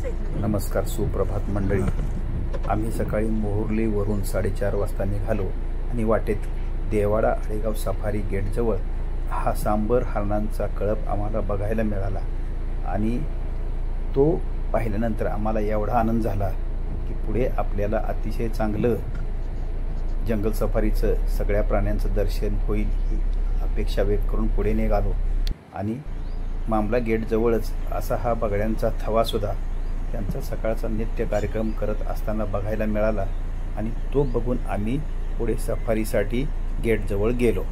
नमस्कार, सुप्रभात मंडळी. आम्ही सकाळी मोहुर्लीवरून 4:30 वाजता निघालो आणि वाटेत देवाडा आळेगाव सफारी गेटजवळ हा सांबर हरणांचा कळप आम्हाला बघायला मिळाला आणि तो पाहिल्यानंतर आम्हाला एवढा आनंद झाला की पुढे आपल्याला अतिशय चांगलं जंगल सफारीचं सगळ्या प्राण्यांचं दर्शन होईल ही अपेक्षा व्यक्त करून पुढे निघालो. आणि मामला गेटजवळच असा हा बगड्यांचा थवासुद्धा त्यांचा सकाळचा नित्य कार्यक्रम करत असताना बघायला मिळाला आणि तो बघून आम्ही पुढे सफारीसाठी गेटजवळ गेलो.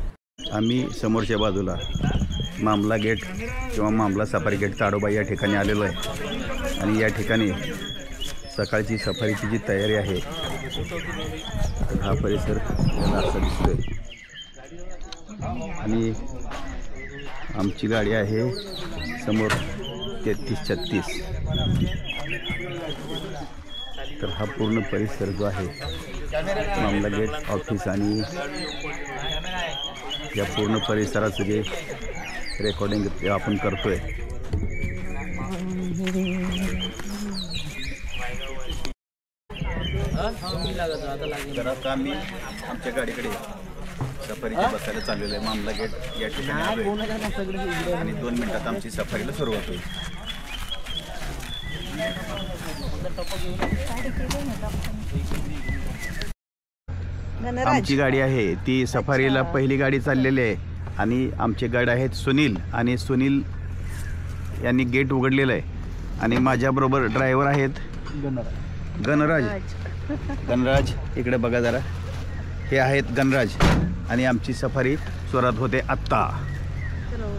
आम्ही समोरच्या बाजूला मामला गेट किंवा मामला सफारी गेट ताडोबा या ठिकाणी आलेलो आहे आणि या ठिकाणी सकाळची सफारीची जी तयारी आहे हा परिसर मला असा दिसतोय आणि आमची गाडी आहे समोर 3336. तर हा पूर्ण परिसर जो आहे मामला गेट ऑफिस आणि या पूर्ण परिसराचं जे रेकॉर्डिंग आपण करतोय तर आता आम्ही आमच्या गाडीकडे सफारीच्या बसायला चाललेलं आहे. मामला गेट या ठिकाणी आणि 2 मिनिटात आमची सफारीला सुरुवात होईल. आमची गाडी आहे ती सफारीला पहिली गाडी चाललेली आहे आणि आमचे गाईड आहेत सुनील आणि सुनील यांनी गेट उघडलेलं आहे आणि माझ्याबरोबर ड्रायव्हर आहेत गणराज. इकडे बघा जरा, हे आहेत गणराज आणि आमची सफारी सुरुवात होते आत्ता.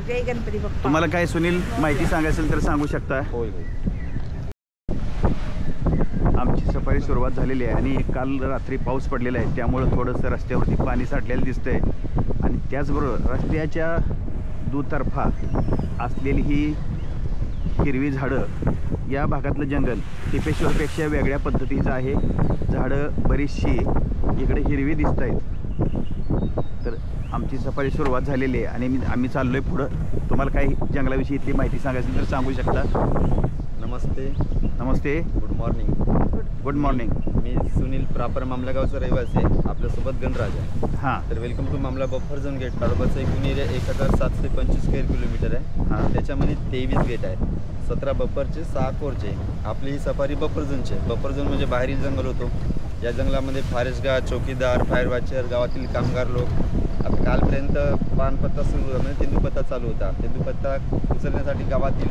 जय गणपती बाप्पा. तुम्हाला काय सुनील माहिती सांगायचं तर सांगू शकता? आमची सफारी सुरुवात झालेली आहे आणि काल रात्री पाऊस पडलेला आहे त्यामुळं थोडंसं रस्त्यावरती पाणी साठलेलं दिसतंय आणि त्याचबरोबर रस्त्याच्या दुतर्फा असलेली ही हिरवी झाडं, या भागातलं जंगल टिपेश्वरपेक्षा वेगळ्या पद्धतीचं आहे. झाडं बरीचशी इकडे हिरवी दिसत आहेत. तर आमची सफारी सुरुवात झालेली आहे आणि आम्ही चाललो आहे पुढं. तुम्हाला काही जंगलाविषयी इथली माहिती सांगायची तर सांगू शकता? नमस्ते. Good morning. मी सुनील, प्रॉपर मामला गावचा रहिवासी आहे. आपल्यासोबत गणराज आहे. हां. तर welcome to Mamla buffer zone gate. ताडोबाचा एकूण एरिया 1725 स्क्वेअर किलोमीटर आहे. हां. त्याच्यामध्ये 23 गेट आहेत. 17 बफरचे, 6 कोरचे. आपली ही सफारी बफर झोनची आहे. बफर झोन म्हणजे बाहेरील जंगल होतो. या जंगलामध्ये फॉरेस्ट गार्ड, चौकीदार, फायर वॉचर, गावातील कामगार लोक. आता कालपर्यंत पानपत्ता सुरू म्हणजे तेंदूपत्ता चालू होता. तेंदूपत्ता उचलण्यासाठी गावातील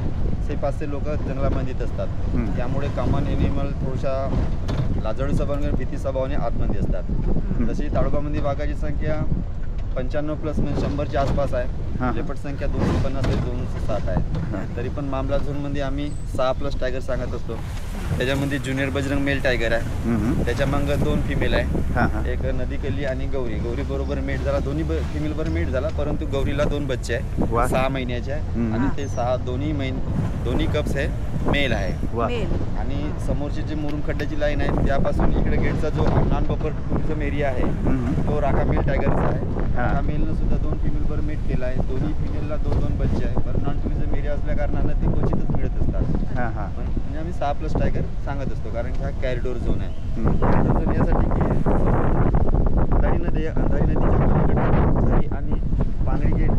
500 लोक जंगलामध्ये येत असतात. त्यामुळे कॉमन एनिमल थोड्याशा लाजळू स्वभावाने, भीती स्वभावाने आतमध्ये असतात. तशी ताडोबामध्ये वाघाची संख्या 95+ म्हणजे 100च्या आसपास आहे. लेपट संख्या 250 ते 260 आहे. तरी पण मामला झोनमध्ये आम्ही 6+ टायगर सांगत असतो. त्याच्यामध्ये ज्युनियर बजरंग मेल टायगर आहे. त्याच्या मग 2 फिमेल आहे. एक नदीकली आणि गौरी बरोबर मेट झाला. दोन्ही फिमेल बरोबर मेट झाला, परंतु गौरीला 2 बच्चे आहे. 6 महिन्याचे आहे आणि ते 6 दोन्ही कप्स आहे, मेल आहे. आणि समोरची जी मुरुम खड्ड्याची लाईन आहे त्यापासून इकडे गेटचा जो नॉन बफर टुरिझम एरिया आहे तो राखा मेल टायगरचा आहे. राखा मेलनं सुद्धा 2 फिमेल बरोबर मेट केला आहे. दोन्ही फिमेलला 2 बच्चे आहे. पण नॉन टुरिझम एरिया असल्या कारणानं ते क्वचितच मिळत असतात. म्हणजे आम्ही 6+ टायगर सांगत असतो कारण की हा कॅरिडोर झोन आहे. झोन यासाठी की अंधारी नदीच्या पलीकडे आणि पांगरी गेट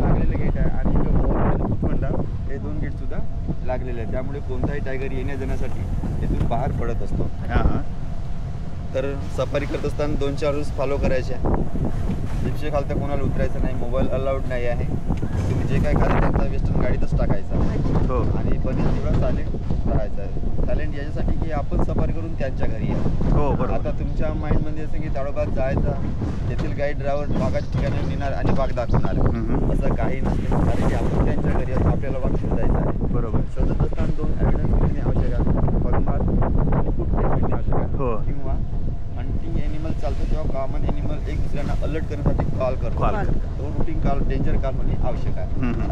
लागलेलं गेट आहे आणि मोरखंडा हे 2 गेट सुद्धा लागलेले आहेत. त्यामुळे कोणताही टायगर येण्या जाण्यासाठी इथून बाहेर पडत असतो. तर सफारी करत असताना 2-4 रूल्स फॉलो करायचे. जिप्सी खालता कोणाला उतरायचं नाही, मोबाईल अलाउड नाही आहे. तुम्ही जे काय खाली त्यांचा वेस्टर्न गाडीतच टाकायचा आणि बनेल तेवढा सायलेंट राहायचा आहे. सायलेंट याच्यासाठी की आपण सफारी करून त्यांच्या घरी आहे. आता तुमच्या माइंडमध्ये असं की ताडोबात जायचं, तेथील गाईड ड्रायव्हर वाघाच्या ठिकाणी नेणार आणि वाघ दाखवणार, असं काही नसते. कारण की आपण त्यांच्या घरी आपल्याला वाघ शोधायचा आहे. बरोबर. शोधत असताना 2 एव्हिडन्स मिळणे आवश्यक आहे. बघमार आणि फुटप्रिंट मिळणे आवश्यक आहे. किंवा हंटिंग एनिमल चालतं तेव्हा कॉमन एनिमल एक दुसऱ्यांना अलर्ट करण्यासाठी कॉल करतो. तो रुटीन कॉल, डेंजर कॉल होणे आवश्यक आहे.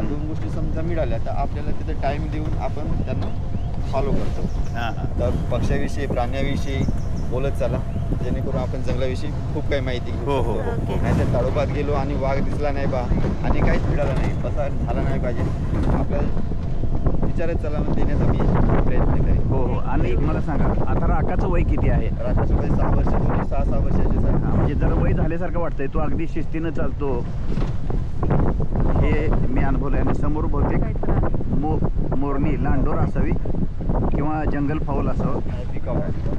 2 गोष्टी समजा मिळाल्या तर आपल्याला तिथे टाईम देऊन आपण त्यांना फॉलो करतो. तर पक्ष्याविषयी, प्राण्याविषयी बोलत चला जेणेकरून आपण जंगलाविषयी खूप काही माहिती घेऊ शकतो. नाहीतर ताडोबात गेलो आणि वाघ दिसला नाही बा आणि काहीच मिळालं नाही, असं झालं नाही पाहिजे. आपल्याला विचारायचं चला देण्याचा मी प्रयत्न करेन. हो हो. आणि मला सांगा आता राकाचं वय किती आहे? राकेश वय 6 वर्ष, 6 वर्षाचे सर. म्हणजे जरा वय झाल्यासारखं वाटतंय. तो अगदी शिस्तीनं चालतो हे मी अनुभवलं. आणि समोर बहुतेक मोरणी लांडोर असावी किंवा जंगल फाऊल असावं.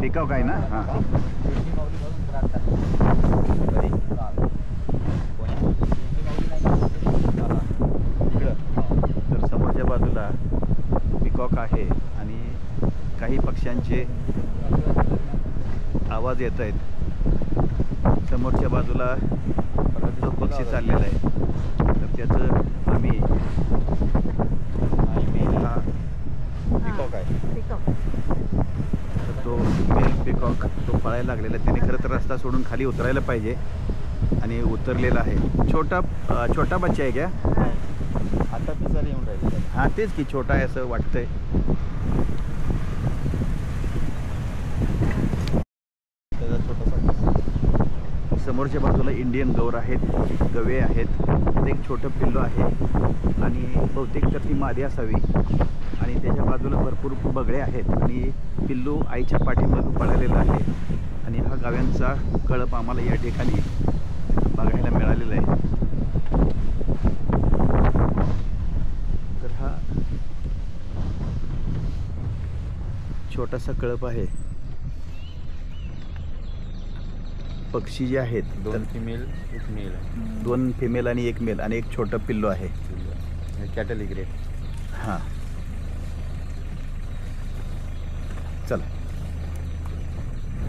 पिकाव काय ना? हां. तर समोरच्या बाजूला पिकॉक आहे आणि काही पक्ष्यांचे आवाज येत आहेत. समोरच्या बाजूला जो पक्षी चाललेला आहे तर त्याचं आम्ही हा पिकॉक आहे. तर तो मेल पिकॉक तो पळायला लागलेला आहे. त्याने खरं तर रस्ता सोडून खाली उतरायला पाहिजे आणि उतरलेला आहे. छोटा बच्चा आहे क्या? आता ती सर येऊन राहिली. हां तेच की छोटा आहे असं वाटतंय. त्याचा छोटासा समोरच्या बाजूला इंडियन गौर आहेत, गवे आहेत, एक छोटं पिल्लू आहे आणि बहुतेक तर ती मादी असावी. आणि त्याच्या बाजूला भरपूर बगळे आहेत आणि पिल्लू आईच्या पाठीमागं पळालेला आहे. आणि हा गाव्यांचा कळप आम्हाला या ठिकाणी बघायला मिळालेला आहे. तर हा छोटासा कळप आहे. पक्षी जे आहेत 2 फिमेल 1 मेल आहे. 2 फिमेल आणि 1 मेल आणि एक छोटं पिल्लू आहे. Cattle great. हां चला.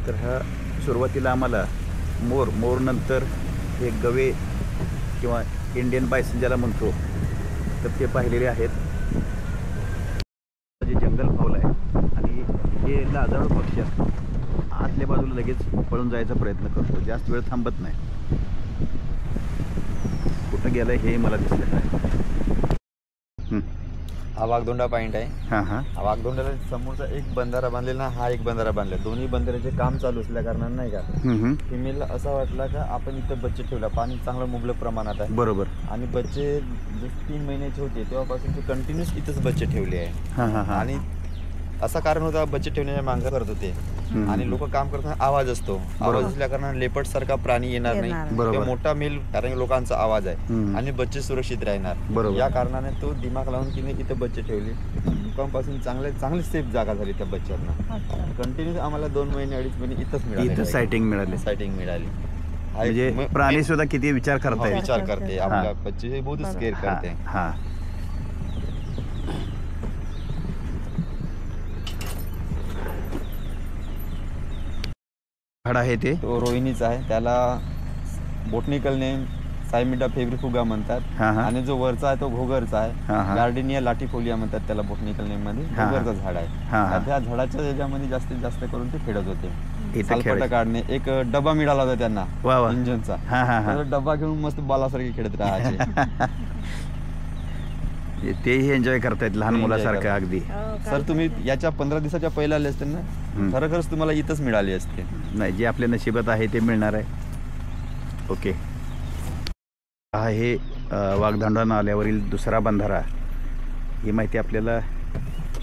तर हा सुरुवातीला आम्हाला मोर नंतर हे गवे किंवा इंडियन बायसन ज्याला म्हणतो तर ते पाहिलेले आहेत. जे जंगल फाऊल आहे आणि हे लाजाळू पक्षी असतो. आतल्या बाजूला लगेच पळून जायचा प्रयत्न करतो. जास्त वेळ थांबत नाही. कुठं गेलं हे मला दिसलं नाही. हा वाघदोंडा पॉईंट आहे. हां हां. हा वाघदोंड्याला समोरचा एक बंधारा बांधलेला, हा एक बंधारा बांधला. दोन्ही बंधाऱ्याचे काम चालू असल्या कारणाने नाही का फिमेलला असा वाटला का आपण इथं बच्चे ठेवला. पाणी चांगलं मुबलक प्रमाणात आहे. बरोबर. आणि बच्चे 3 महिन्याचे होते तेव्हापासून ते कंटिन्यूस इथंच बच्चे ठेवले आहे. हां हां हां. आणि असा कारण होता बच्चे ठेवण्याच्या मागं करत होते. आणि लोक काम करताना आवाज असतो. आवाज असल्या कारणाने लेपर्ड सारखा प्राणी येणार नाही. किंवा मोठा मेल कारण लोकांचा आवाज आहे आणि बच्चे सुरक्षित राहणार. या कारणाने तो दिमाग लावून तिने इथं बच्चे ठेवले. लोकांपासून चांगली सेफ जागा झाली त्या बच्चांना. कंटिन्यू आम्हाला 2 महिने 2.5 महिने इथंच मिळाले. इथं सायटिंग मिळाली. म्हणजे प्राणी सुद्धा किती विचार करताय. विचार करते आपल्या बच्चे बहुत स्केअर करते. हां. झाड आहे ते तो रोहिणीचा आहे. त्याला बोटनिकल नेम सायमिडा फेब्रिफुगा म्हणतात. आणि जो वरचा आहे तो घोगरचा आहे. गार्डिनिया लाटिफोलिया म्हणतात त्याला बोटनिकल नेम मध्ये. घोगरचा झाड आहे. त्या झाडाच्या याच्यामध्ये जास्तीत जास्त करून ते खेळत होते. सालपटा काढणे. एक डबा मिळाला होता त्यांना इंजनचा. डबा घेऊन मस्त बालासारखे खेळत राहायचे. तेही एन्जॉय करतायत लहान मुलासारखं अगदी. सर तुम्ही याच्या 15 दिवसाच्या पहिला आले असते ना खरंच तुम्हाला इथंच मिळाली असते. नाही जे आपल्या नशिबात आहे ते मिळणार आहे. ओके. हा हे वाघदांडा नाल्यावरील दुसरा बंधारा. ही माहिती आपल्याला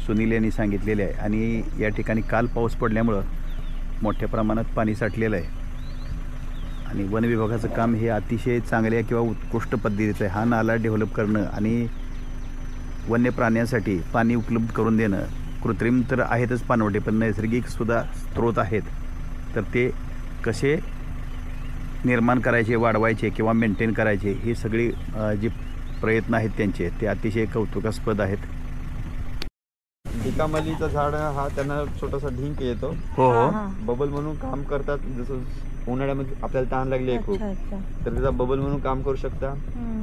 सुनील यांनी सांगितलेली आहे. आणि या ठिकाणी काल पाऊस पडल्यामुळं मोठ्या प्रमाणात पाणी साठलेलं आहे. आणि वन विभागाचं काम हे अतिशय चांगल्या किंवा उत्कृष्ट पद्धतीचं आहे. हा नाला डेव्हलप करणं आणि वन्य प्राण्यांसाठी पाणी उपलब्ध करून देणं. कृत्रिम तर आहेतच पाणवठे पण नैसर्गिक सुद्धा स्रोत आहेत. तर ते कसे निर्माण करायचे, वाढवायचे किंवा मेंटेन करायचे ही सगळी जी प्रयत्न आहेत त्यांचे ते अतिशय कौतुकास्पद आहेत. ढिकामलीचं झाड हा त्यांना छोटासा ढिंक येतो. हो हो. बबल म्हणून काम करतात. जसं उन्हाळ्यामध्ये आपल्याला ताण लागली आहे खूप तर त्याचा बबल म्हणून काम करू शकता.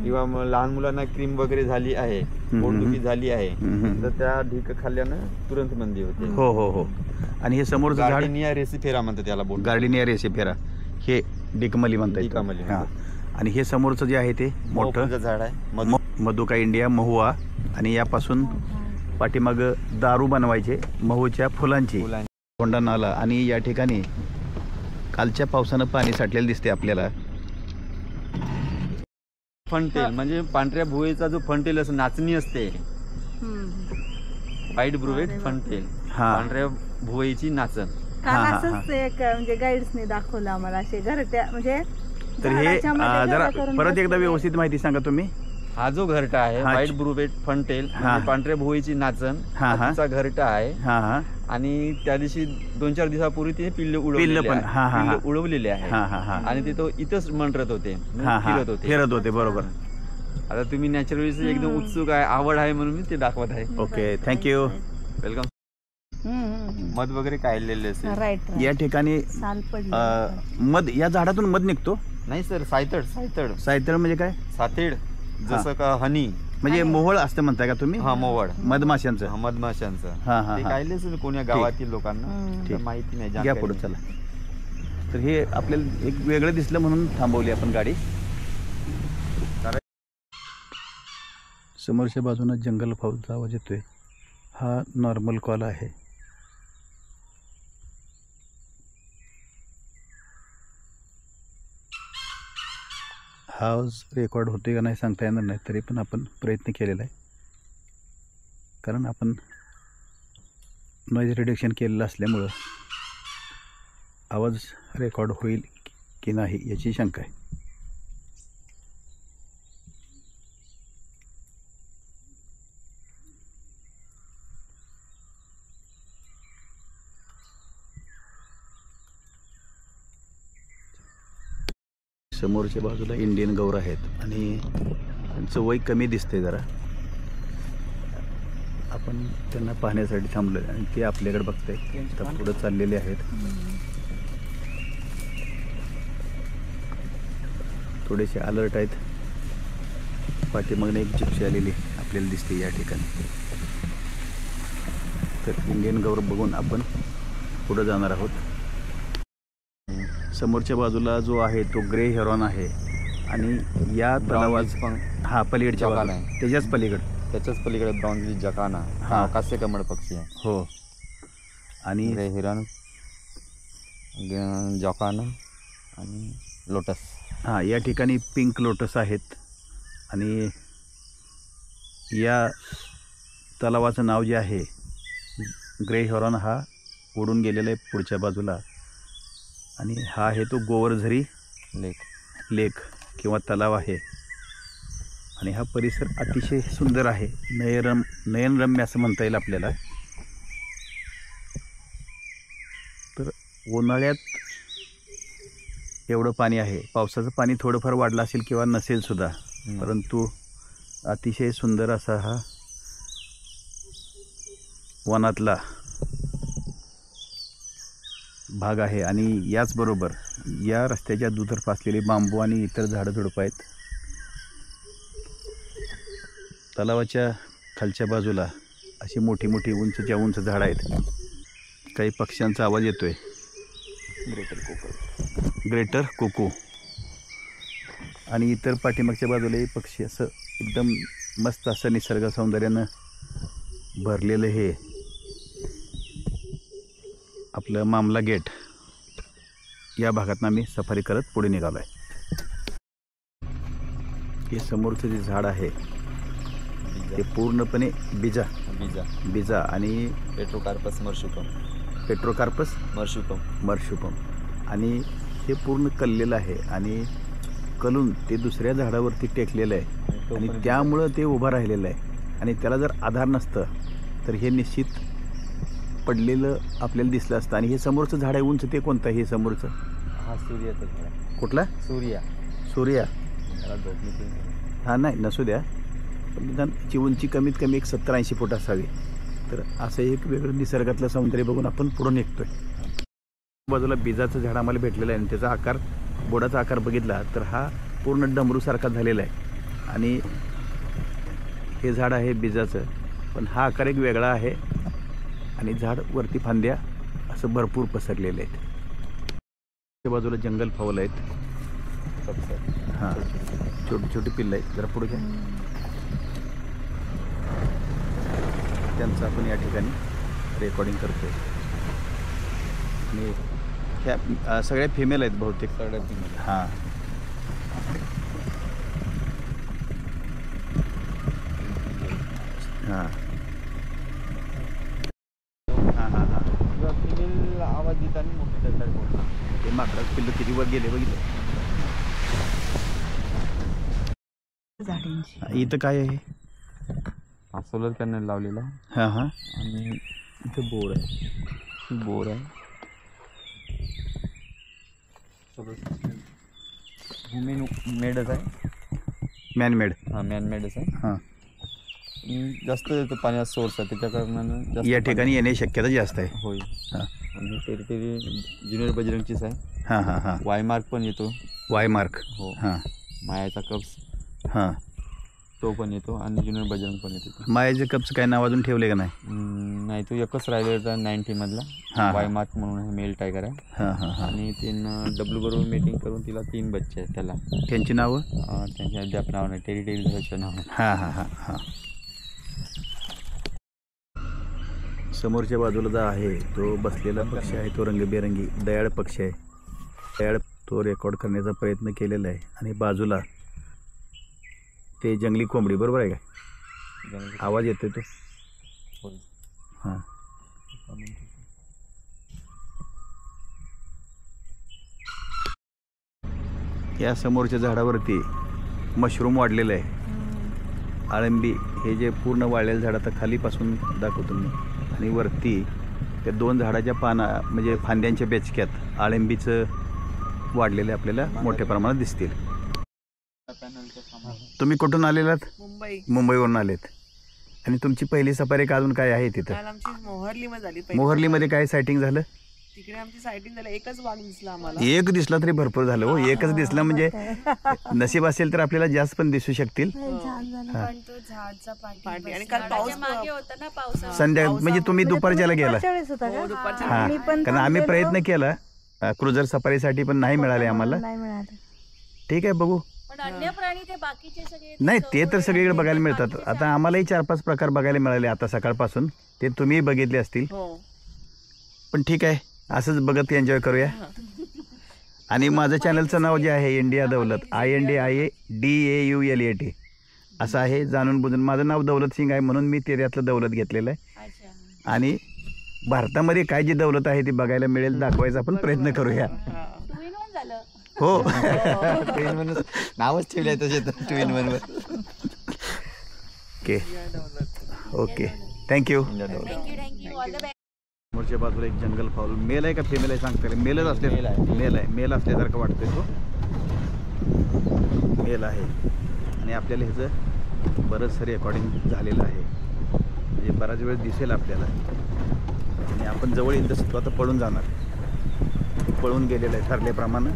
किंवा मग लहान मुलांना क्रीम वगैरे झाली आहे, पोटदुखी झाली आहे तर त्या ढिक खाल्ल्यानं तुरंत मंदी होते. हो हो हो. आणि हे समोरचं झाड गार्डिनिया रेसिफेरा म्हणतात त्याला. गार्डिनिया रेसिफेरा हे डिकमली म्हणतात. डिकमली. हां. आणि हे समोरचं जे आहे ते मोठं झाड आहे मधुका इंडिया महुआ. आणि यापासून पाठीमागं दारू बनवायचे महूच्या फुलांची. कोंडा नाला. आणि या ठिकाणी कालच्या पावसानं पाणी साठलेलं दिसते आपल्याला. फंटेल म्हणजे पांढऱ्या भुवेचा जो फंटेल असं नाचणी असते व्हाईट ब्रुवेट फंटेल, हा. पांढऱ्या भुवईची नाचण. काल हा. असंच एक म्हणजे गाईड्सने दाखवलं आम्हाला असे घरट्या म्हणजे तर हे झाडाच्या मध्ये जरा घरं करून परत एकदा बसलेले. व्यवस्थित माहिती सांगा तुम्ही. हा जो घरटा आहे हा. व्हाईट ब्रुवेट फंटेल हा. म्हणजे पांढऱ्या भुवईची नाचण हा. हा तिचा घरटा आहे. हा हा आणि त्या दिवशी 2-4 दिवसापूर्वी ते पिल्ल उडवलेले पण. हा, हा, हा. उडवलेले आहे. हा हा हा आणि ते तो इथंच मंडरत होते, हा हा फिरत होते. फिरत होते बरोबर. आता तुम्ही नॅचरली एकदम उत्सुक आहे, आवड आहे म्हणून मी ते दाखवत आहे. Okay, thank you. वेलकम. मध वगैरे काढलेले असेल. राईट या ठिकाणी साल पडली. मध, या झाडातून मध निघतो. नाही सर, सायतड सायतळ म्हणजे काय? सातेड, जसं का हनी म्हणजे मोहळ असतं म्हणताय का तुम्ही? हा मोवड, मधमाशांचं. हा, मधमाशांचं. हा हा ते हा. काढले असेल कोण्या गावातील लोकांना, ठीक. तर माहिती नाही, घ्या जानकारी पुढे नाही. चला. तर हे आपल्याला एक वेगळं दिसलं म्हणून थांबवली आपण गाडी. समोरच्या बाजूनं जंगल फाऊलचा आवाज येतोय. हा नॉर्मल कॉल आहे. हा आवाज रेकॉर्ड होतोय का नाही सांगता येणार नाही, तरी पण आपण प्रयत्न केलेला आहे. कारण आपण नॉईज रिडक्शन केलेलं असल्यामुळं आवाज रेकॉर्ड होईल की नाही याची शंका आहे. समोरच्या बाजूला इंडियन गौर आहेत आणि त्यांचं वय कमी दिसतंय जरा. आपण त्यांना पाहण्यासाठी थांबलो आणि ते आपल्याकडे बघताय. आता पुढं चाललेले आहेत. थोडेसे अलर्ट आहेत. पाठीमागनं एक जिप्सी आलेली आपल्याला दिसते या ठिकाणी. तर इंडियन गौर बघून आपण पुढं जाणार आहोत. समोरच्या बाजूला जो आहे तो ग्रे हेरॉन आहे आणि या तलावाच हा पलीकडच्या जकाना बाजूला आहे. त्याच्याच पलीकडे, त्याच्याच पलीकडे ब्राउनली जकाना, हा. आकाशे कमळ पक्षी आहे. हो. आणि ग्रे हिरण, जकाना आणि लोटस. हां, या ठिकाणी पिंक लोटस आहेत. आणि या तलावाचं नाव जे आहे ग्रे हेरॉन, हा उडून गेलेला आहे पुढच्या बाजूला. आणि हा आहे तो गोवर्धरी लेक किंवा तलाव आहे. आणि हा परिसर अतिशय सुंदर आहे, नयनरम्य असं म्हणता येईल आपल्याला. तर उन्हाळ्यात एवढं पाणी आहे, पावसाचं पाणी थोडंफार वाढलं असेल किंवा नसेल सुद्धा, परंतु अतिशय सुंदर असा हा वनातला भाग आहे. आणि याचबरोबर या रस्त्याच्या दुतर्फा असलेले बांबू आणि इतर झाडं झुडपं आहेत. तलावाच्या खालच्या बाजूला अशी मोठी मोठी उंचच्या उंच झाडं आहेत. काही पक्ष्यांचा आवाज येतोय. ग्रेटर कोको. आणि इतर पाठीमागच्या बाजूलाही पक्षी. असं एकदम मस्त असं निसर्ग सौंदर्यानं भरलेलं हे आपलं मामला गेट या भागातनं आम्ही सफारी करत पुढे निघालो आहे. हे समोरचं जे झाड आहे ते पूर्णपणे बिजा आणि पेट्रोकार्पस मर्शुपम आणि हे पूर्ण कललेलं आहे आणि कलून ते दुसऱ्या झाडावरती टेकलेलं आहे. आणि त्यामुळं ते उभं राहिलेलं आहे. आणि त्याला जर आधार नसतं तर हे निश्चित पडलेलं आपल्याला दिसलं असतं. आणि हे समोरचं झाड आहे उंच, ते कोणतं आहे हे समोरचं? हा सूर्याचं झाड. कुठला? सूर्या. हा नाही, नसू द्या, पण निदान ची उंची कमीत कमी एक 70-80 फूट असावी. तर असं एक वेगळं निसर्गातलं सौंदर्य बघून आपण पुढं निघतोय. बाजूला बिजाचं झाड आम्हाला भेटलेलं आहे आणि त्याचा आकार, बोडाचा आकार बघितला तर हा पूर्ण डमरूसारखा झालेला आहे. आणि हे झाड आहे बिजाचं, पण हा आकार एक वेगळा आहे. आणि झाड वरती फांद्या असं भरपूर पसरलेले आहेत. त्या बाजूला जंगल फावलं आहेत. हां, छोटी छोटी पिल्लं आहेत. जरा पुढे घ्या. त्यांचं आपण या ठिकाणी रेकॉर्डिंग करतोय. आणि ह्या सगळ्या फिमेल आहेत बहुतेक. हां, हां. आवाज देताना मोठी दगडात पोहोचला. ते माकडाचं पिल्लं किती वर गेले बघितलं. झाडांची इथं काय आहे? हा सोलर पॅनल लावलेला आहे. हां हां. आणि इथे बोर आहे. ही बोर आहे. भूमी मेडच आहे. मॅनमेड. हा मॅनमेडच आहे. हां. जास्त येतो पाण्याचा सोर्स आहे त्याच्या कारणानं जास्त या ठिकाणी येण्याची शक्यता जास्त आहे. होय. हां आणि टेरिटरी ज्युनियर बजरंगचीच आहे. हां हां हां. वाय मार्क पण येतो. Y mark. हो. हां मायाचा कप्स हां. तो पण येतो आणि ज्युनियर बजरंग पण येतो. मायाचे कपचं काय नाव अजून ठेवले का नाही? नाही तो एकच राहिलेला 90 मधला. हां. वाय मार्क म्हणून आहे, मेल टायगर आहे. हां हां हां. आणि तिनं डब्ल्यू बरोबर मीटिंग करून तिला 3 बच्चे आहेत त्याला. त्यांची नावं? त्यांच्या अद्याप नाव नाही. टेरिटरी झाल्याचं नाव आहे. हां हां हां हां. समोरच्या बाजूला जो आहे तो बसलेला पक्षी आहे, तो रंगबेरंगी दयाळ पक्षी आहे. दयाळ तो रेकॉर्ड करण्याचा प्रयत्न केलेला आहे. आणि बाजूला ते जंगली कोंबडी, बरोबर आहे का? आवाज येतोय तो. हां. या समोरच्या झाडावरती मशरूम वाढलेलं आहे. आळंबी हे जे पूर्ण वाळलेलं झाड आता खालीपासून दाखवतो मी. आणि वरती त्या 2 झाडाच्या म्हणजे फांद्यांच्या बेचक्यात आळंबीचं वाढलेले आपल्याला मोठ्या प्रमाणात दिसतील. तुम्ही कुठून आलेलात? मुंबईवरून आलेत. आणि तुमची पहिली सफारी का अजून काय आहे तिथं? आमची मोहर्लीमध्ये झाली. मोहर्लीमध्ये काय सायटिंग झालं? तिकडे आमची सायटिंग झालं. एकच वाघ दिसला आम्हाला. एक दिसला तरी भरपूर झालं हो. एकच दिसला म्हणजे नशीब असेल तर आपल्याला जास्त पण दिसू शकतील. पाठी आणि काल पाऊस मागे होता ना. पाऊस संध्या म्हणजे तुम्ही दुपारच्याला गेला? होता का? हां. कारण आम्ही प्रयत्न केला क्रुझर सफारीसाठी पण नाही मिळाले आम्हाला. नाही मिळालं. ठीक आहे, बघू. अन्य प्राणी ते बाकीचे सगळे नाही ते तर सगळीकडे बघायला मिळतात. आता आम्हालाही 4-5 प्रकार बघायला मिळाले आता सकाळपासून. ते तुम्ही बघितले असतील. पण ठीक आहे, असंच बघत एन्जॉय करूया. आणि माझं चॅनलचं नाव जे आहे इंडिया दौलत, INDIADAULAT असं आहे. जाणून बुजून माझं नाव दौलत सिंग आहे म्हणून मी त्यातलं दौलत घेतलेलं आहे. आणि भारतामध्ये काय जी दौलत आहे ती बघायला मिळेल, दाखवायचा आपण प्रयत्न करूया. हो. ट्विन म्हणून नावच ठेवले आहे तसे ट्विन म्हणून. Okay okay, thank you. समोरच्या बाजूला एक जंगल फाऊल मेल आहे का फिमेल आहे सांगता येईल? मेलच असले. मेल आहे. मेल असल्यासारखं वाटतंय तो. मेल आहे. आणि आपल्याला ह्याचं बरंचसं रेकॉर्डिंग झालेलं आहे. म्हणजे बराच वेळ दिसेल आपल्याला. आणि आपण जवळ येईल तसं तो आता पळून जाणार. पळून गेलेलं आहे ठरल्याप्रमाणे.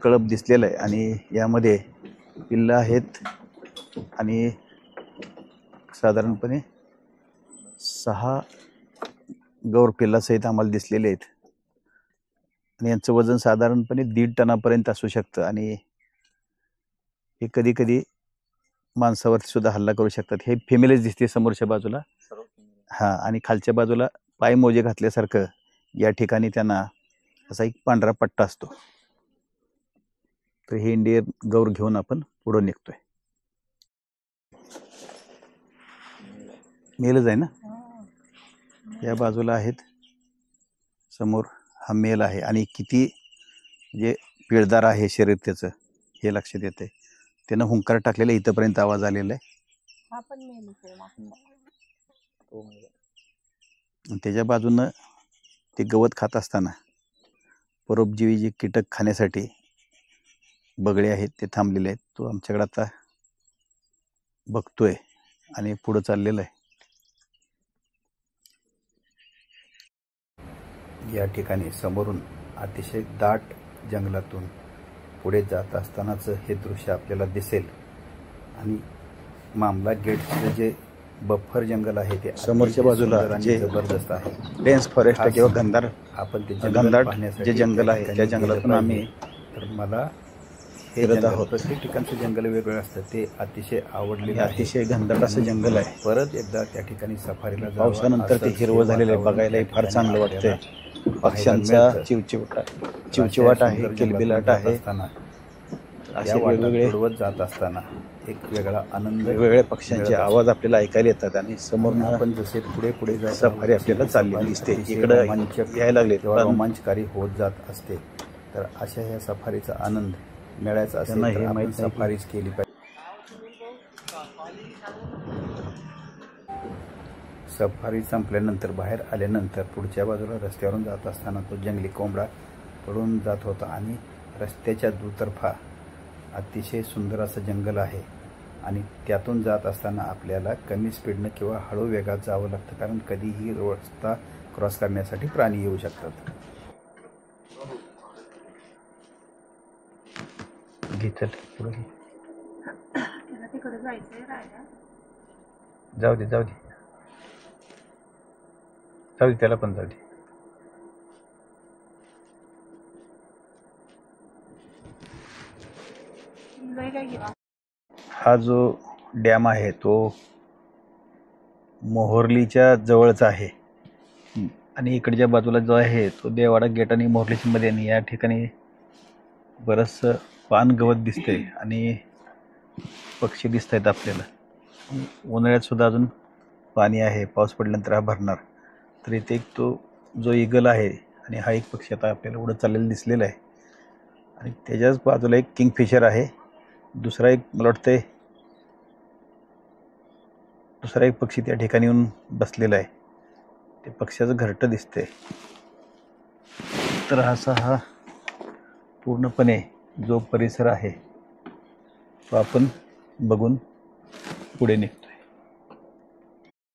कळप दिसलेलं आहे आणि यामध्ये पिल्लं आहेत. आणि साधारणपणे 6 गौर पिल्लासहित आम्हाला दिसलेले आहेत. आणि यांचं वजन साधारणपणे 1.5 टनापर्यंत असू शकतं. आणि हे कधी कधी माणसावरती सुद्धा हल्ला करू शकतात. हे फिमेलच दिसते समोरच्या बाजूला. हां. आणि खालच्या बाजूला पाय मोजे घातल्यासारखं या ठिकाणी त्यांना असा एक पांढरा पट्टा असतो. तर हे इंडियन गौर घेऊन आपण पुढे निघतोय. मेलच आहे ना? या बाजूला आहेत. समोर हा मेल आहे. आणि किती जे पिळदार आहे शरीर त्याचं हे लक्षात येते. त्यानं हुंकार टाकलेला इथंपर्यंत आवाज आलेला आहे. त्याच्या बाजूनं ते गवत खात असताना परोपजीवी जे कीटक खाण्यासाठी बगळे आहेत ते थांबलेले आहेत. तो आमच्याकडे आता बघतोय आणि पुढं चाललेलं आहे. या ठिकाणी समोरून अतिशय दाट जंगलातून पुढे जात असतानाचं हे दृश्य आपल्याला दिसेल. आणि मामला गेटचं जे बफर जंगल आहे ते समोरच्या बाजूला जे जबरदस्त आहे. डेन्स फॉरेस्ट किंवा घनदाट आपण ते घनदाट जे जंगल आहे त्या जंगलातून आम्ही तर मला हे प्रत्येक ठिकाणचं जंगल वेगवेगळं असतं. ते अतिशय आवडलेलं, अतिशय घनदाट असं जंगल आहे. परत एकदा त्या ठिकाणी सफारीला पावसानंतर ते हिरवं झालेलं आहे. बघायलाही फार चांगलं वाटतंय. पक्ष्यांचा चिवचिवाट आहे, किलबिलाट आहे. या वाटा तुडवत जात असताना एक वेगळा आनंद, वेगवेगळ्या पक्ष्यांचे मिळत आवाज आपल्याला ऐकायला येतात आणि समोर आणि आपण जसे पुढे पुढे जात सफारी आपल्याला चाललेली दिसते. इकडं रोमांचक यायला लागले किंवा रोमांचकारी होत जात असते. तर अशा ह्या सफारीचा आनंद मिळायचा असेल त्यांना तर हे आपण माहित नाही की- सफारीच केली पाहिजे. सफारी संपल्यानंतर बाहेर आल्यानंतर पुढच्या बाजूला रस्त्यावरून जात असताना तो जंगली कोंबडा पडून जात होता आणि रस्त्याच्या दुतर्फा अतिशय सुंदर असं जंगल आहे आणि त्यातून जात असताना आपल्याला कमी स्पीडनं किंवा हळू वेगात जावं लागतं, कारण कधीही रस्ता क्रॉस करण्यासाठी प्राणी येऊ शकतात. तिकडे जायचंय राहायला. जाऊ दे त्याला पण जाऊ दे. हा जो डॅम आहे तो मोहोर्लीच्या जवळचा आहे आणि इकडच्या बाजूला जो आहे तो देवाडा गेट आणि मोहोर्लीच्या मध्ये. आणि या ठिकाणी बरंचसं पान गवत दिसते आणि पक्षी दिसत आहेत आपल्याला. उन्हाळ्यात सुद्धा अजून पाणी आहे, पाऊस पडल्यानंतर हा भरणार. तर इथे एक तो जो ईगल आहे आणि हा एक पक्षी आता आपल्याला उडत चाललेला दिसलेला आहे आणि त्याच्याच बाजूला एक किंगफिशर आहे. दुसरा एक मला वाटतं दुसरा एक पक्षी त्या ठिकाणी येऊन बसलेला आहे. ते पक्ष्याचं घरटं दिसतंय. तर असा हा पूर्णपणे जो परिसर आहे तो आपण बघून पुढे निघतो.